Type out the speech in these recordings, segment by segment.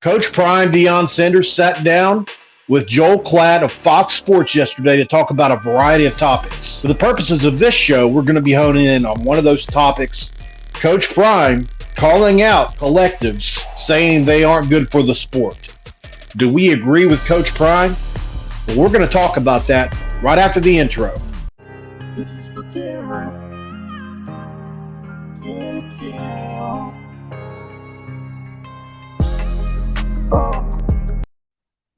Coach Prime Deion Sanders sat down with Joel Klatt of Fox Sports yesterday to talk about a variety of topics. For the purposes of this show, we're going to be honing in on one of those topics. Coach Prime calling out collectives saying they aren't good for the sport. Do we agree with Coach Prime? Well, we're going to talk about that right after the intro. This is for Cameron.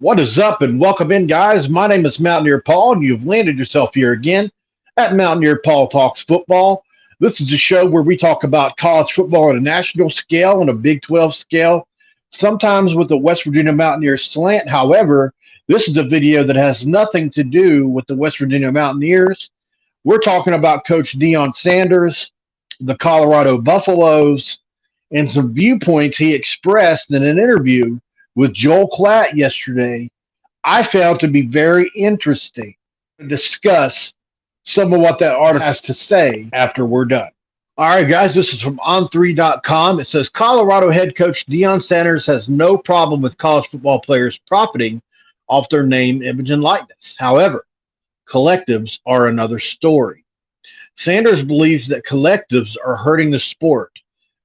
What is up, and welcome in, guys. My name is Mountaineer Paul, and you've landed yourself here again at Mountaineer Paul Talks Football. This is a show where we talk about college football on a national scale and a Big 12 scale, sometimes with the West Virginia Mountaineers slant. However, this is a video that has nothing to do with the West Virginia Mountaineers. We're talking about Coach Deion Sanders, the Colorado Buffaloes, and some viewpoints he expressed in an interview with Joel Klatt yesterday, I found to be very interesting to discuss some of what that article has to say after we're done. All right, guys, this is from on3.com. It says Colorado head coach Deion Sanders has no problem with college football players profiting off their name, image, and likeness. However, collectives are another story. Sanders believes that collectives are hurting the sport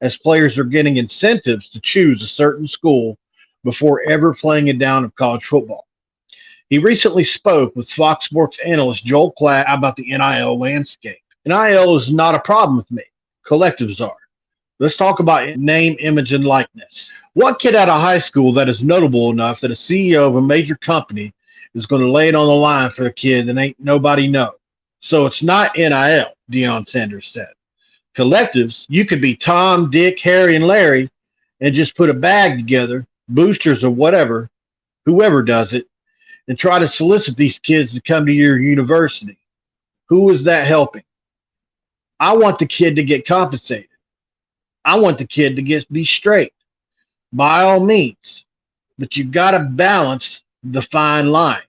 as players are getting incentives to choose a certain school before ever playing a down of college football. He recently spoke with Fox Sports analyst Joel Klatt about the NIL landscape. NIL is not a problem with me. Collectives are. Let's talk about name, image, and likeness. What kid out of high school that is notable enough that a CEO of a major company is going to lay it on the line for a kid that ain't nobody know? So it's not NIL, Deion Sanders said. Collectives, you could be Tom, Dick, Harry, and Larry and just put a bag together, boosters or whatever, whoever does it, and try to solicit these kids to come to your university. Who is that helping? I want the kid to get compensated. I want the kid to be straight, by all means. But you've got to balance the fine line.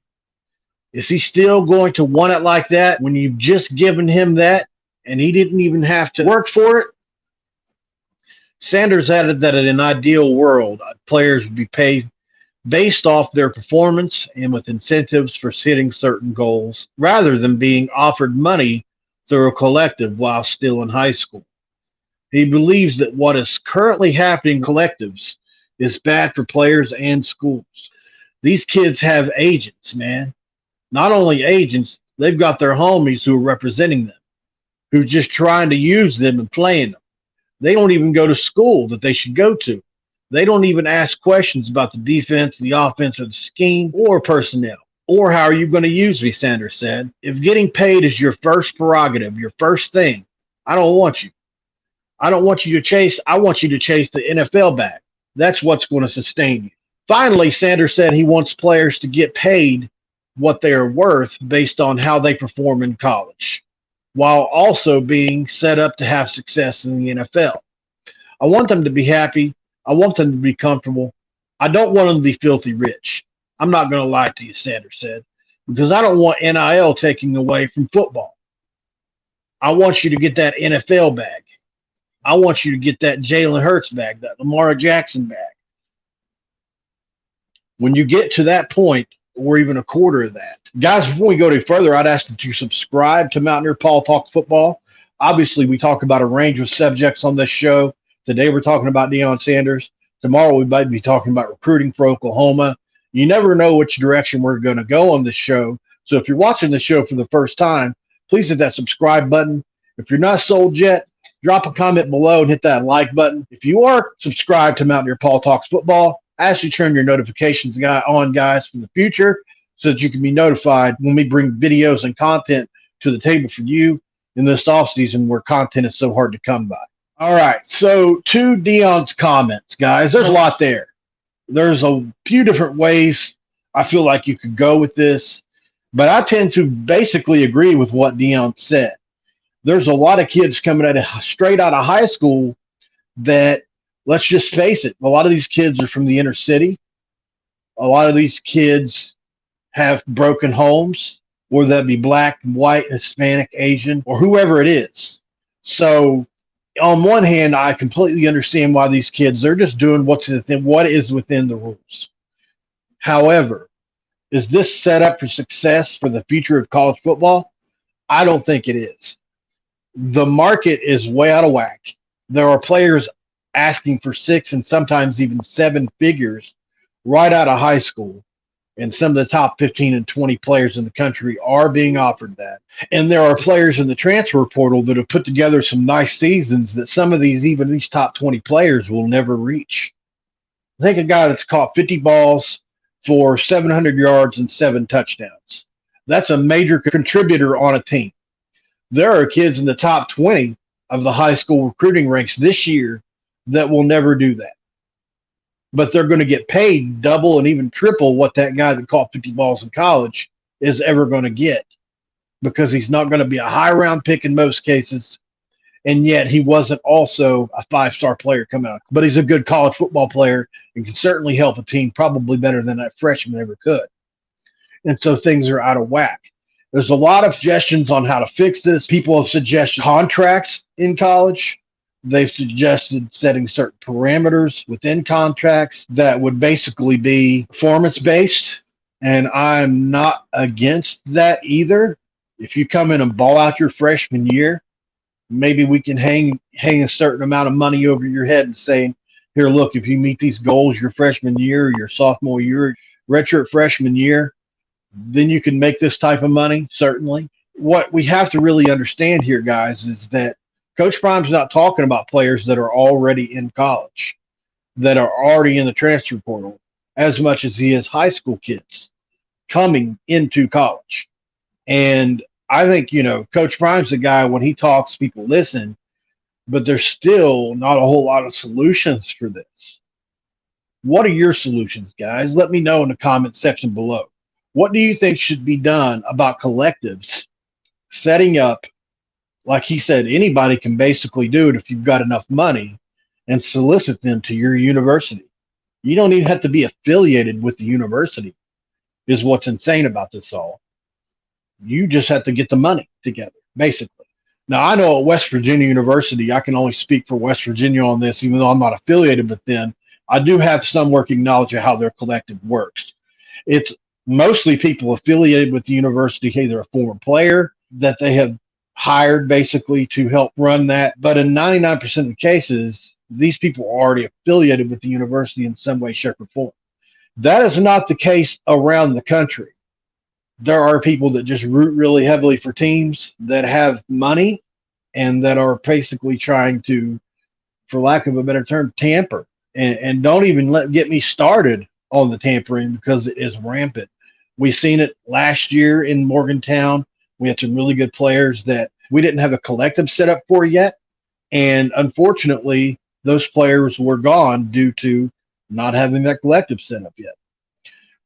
Is he still going to want it like that when you've just given him that and he didn't even have to work for it? Sanders added that in an ideal world, players would be paid based off their performance and with incentives for hitting certain goals, rather than being offered money through a collective while still in high school. He believes that what is currently happening in collectives is bad for players and schools. These kids have agents, man. Not only agents, they've got their homies who are representing them, who are just trying to use them and playing them. They don't even go to school that they should go to. They don't even ask questions about the defense, the offense, or the scheme, or personnel, or how are you going to use me, Sanders said. If getting paid is your first prerogative, your first thing, I don't want you. I don't want you to chase. I want you to chase the NFL bag. That's what's going to sustain you. Finally, Sanders said he wants players to get paid what they are worth based on how they perform in college, while also being set up to have success in the NFL. I want them to be happy. I want them to be comfortable. I don't want them to be filthy rich. I'm not going to lie to you, Sanders said, because I don't want NIL taking away from football. I want you to get that NFL bag. I want you to get that Jalen Hurts bag, that Lamar Jackson bag. When you get to that point, or even a quarter of that. Guys, before we go any further, I'd ask that you subscribe to Mountaineer Paul Talks Football. Obviously, we talk about a range of subjects on this show. Today, we're talking about Deion Sanders. Tomorrow, we might be talking about recruiting for Oklahoma. You never know which direction we're going to go on this show. So if you're watching the show for the first time, please hit that subscribe button. If you're not sold yet, drop a comment below and hit that like button. If you are subscribed to Mountaineer Paul Talks Football, ask you to turn your notifications on, guys, for the future so that you can be notified when we bring videos and content to the table for you in this offseason where content is so hard to come by. All right, so to Deion's comments, guys, there's a lot there. There's a few different ways I feel like you could go with this, but I tend to basically agree with what Deion said. There's a lot of kids coming straight out of high school that, let's just face it, a lot of these kids are from the inner city. A lot of these kids have broken homes, whether that be black, white, Hispanic, Asian, or whoever it is. So On one hand, I completely understand why these kids, they're just doing what is within the rules. However, is this set up for success for the future of college football? I don't think it is. The market is way out of whack. There are players asking for six and sometimes even seven figures right out of high school. And some of the top 15 and 20 players in the country are being offered that. And there are players in the transfer portal that have put together some nice seasons that some of even these top 20 players will never reach. Think a guy that's caught 50 balls for 700 yards and 7 touchdowns. That's a major contributor on a team. There are kids in the top 20 of the high school recruiting ranks this year that will never do that. But they're going to get paid double and even triple what that guy that caught 50 balls in college is ever going to get, because he's not going to be a high round pick in most cases. And yet he wasn't also a 5-star player coming out. But he's a good college football player and can certainly help a team probably better than that freshman ever could. And so things are out of whack. There's a lot of suggestions on how to fix this. People have suggested contracts in college. They've suggested setting certain parameters within contracts that would basically be performance-based, and I'm not against that either. If you come in and ball out your freshman year, maybe we can hang a certain amount of money over your head and say, here, look, if you meet these goals your freshman year, your sophomore year, redshirt freshman year, then you can make this type of money, certainly. What we have to really understand here, guys, is that Coach Prime's not talking about players that are already in college, that are already in the transfer portal, as much as he is high school kids coming into college. And I think, Coach Prime's a guy, when he talks, people listen, but there's still not a whole lot of solutions for this. What are your solutions, guys? Let me know in the comment section below. What do you think should be done about collectives setting up? Like he said, anybody can basically do it if you've got enough money, and solicit them to your university. You don't even have to be affiliated with the university, is what's insane about this all. You just have to get the money together, basically. Now, I know at West Virginia University, I can only speak for West Virginia on this, even though I'm not affiliated with them. I do have some working knowledge of how their collective works. It's mostly people affiliated with the university, either a former player that they have hired basically to help run that. But in 99% of the cases, these people are already affiliated with the university in some way, shape, or form. That is not the case around the country. There are people that just root really heavily for teams that have money and that are basically trying to, for lack of a better term, tamper. And don't even get me started on the tampering, because it is rampant. We've seen it last year in Morgantown. We had some really good players that we didn't have a collective set up for yet. And unfortunately, those players were gone due to not having that collective set up yet.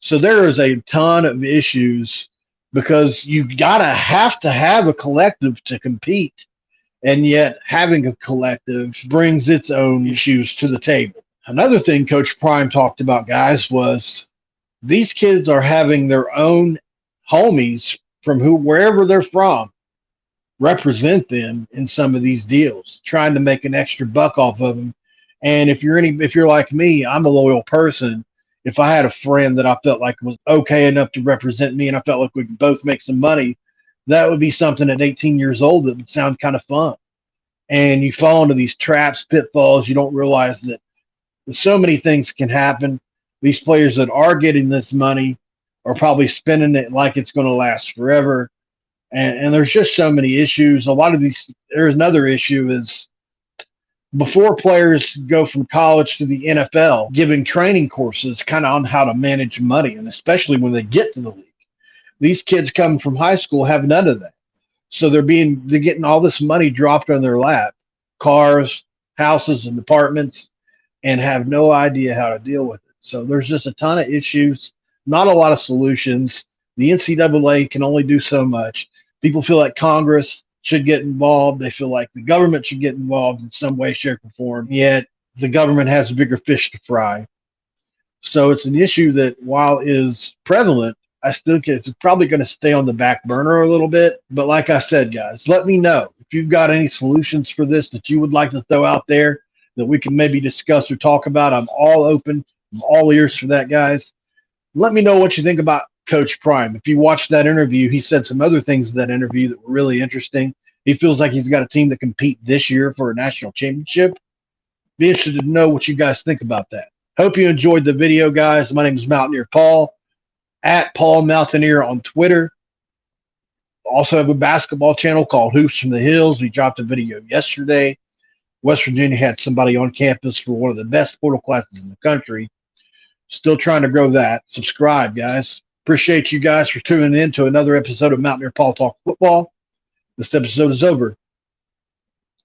So there is a ton of issues, because you have to have a collective to compete. And yet having a collective brings its own issues to the table. Another thing Coach Prime talked about, guys, was these kids are having their own homies from wherever they're from represent them in some of these deals, trying to make an extra buck off of them. And if you're like me, I'm a loyal person. If I had a friend that I felt like was okay enough to represent me and I felt like we could both make some money, that would be something at 18 years old that would sound kind of fun. And you fall into these traps, pitfalls. You don't realize that so many things can happen. These players that are getting this money are probably spending it like it's going to last forever. And there's just so many issues. There's another issue is, before players go from college to the NFL, giving training courses kind of on how to manage money, and especially when they get to the league. These kids coming from high school have none of that. So they're getting all this money dropped on their lap, cars, houses, and apartments, and have no idea how to deal with it. So there's just a ton of issues, not a lot of solutions. The NCAA can only do so much. People feel like Congress should get involved. They feel like the government should get involved in some way, shape, or form. Yet the government has bigger fish to fry. So it's an issue that, while is prevalent, I still think it's probably going to stay on the back burner a little bit. But like I said, guys, let me know. If If you've got any solutions for this that you would like to throw out there that we can maybe discuss or talk about, I'm all open. I'm all ears for that, guys. Let me know what you think about Coach Prime. If you watched that interview, he said some other things in that interview that were really interesting. He feels like he's got a team that compete this year for a national championship. Be interested to know what you guys think about that. Hope you enjoyed the video, guys. My name is Mountaineer Paul, at Paul Mountaineer on Twitter. Also have a basketball channel called Hoops from the Hills. We dropped a video yesterday. West Virginia had somebody on campus for one of the best portal classes in the country. Still trying to grow that. Subscribe, guys. Appreciate you guys for tuning in to another episode of Mountaineer Paul Talks Football. This episode is over.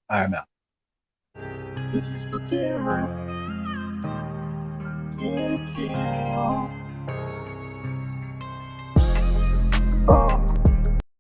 I am out. This is for Cameron. Thank you. Oh.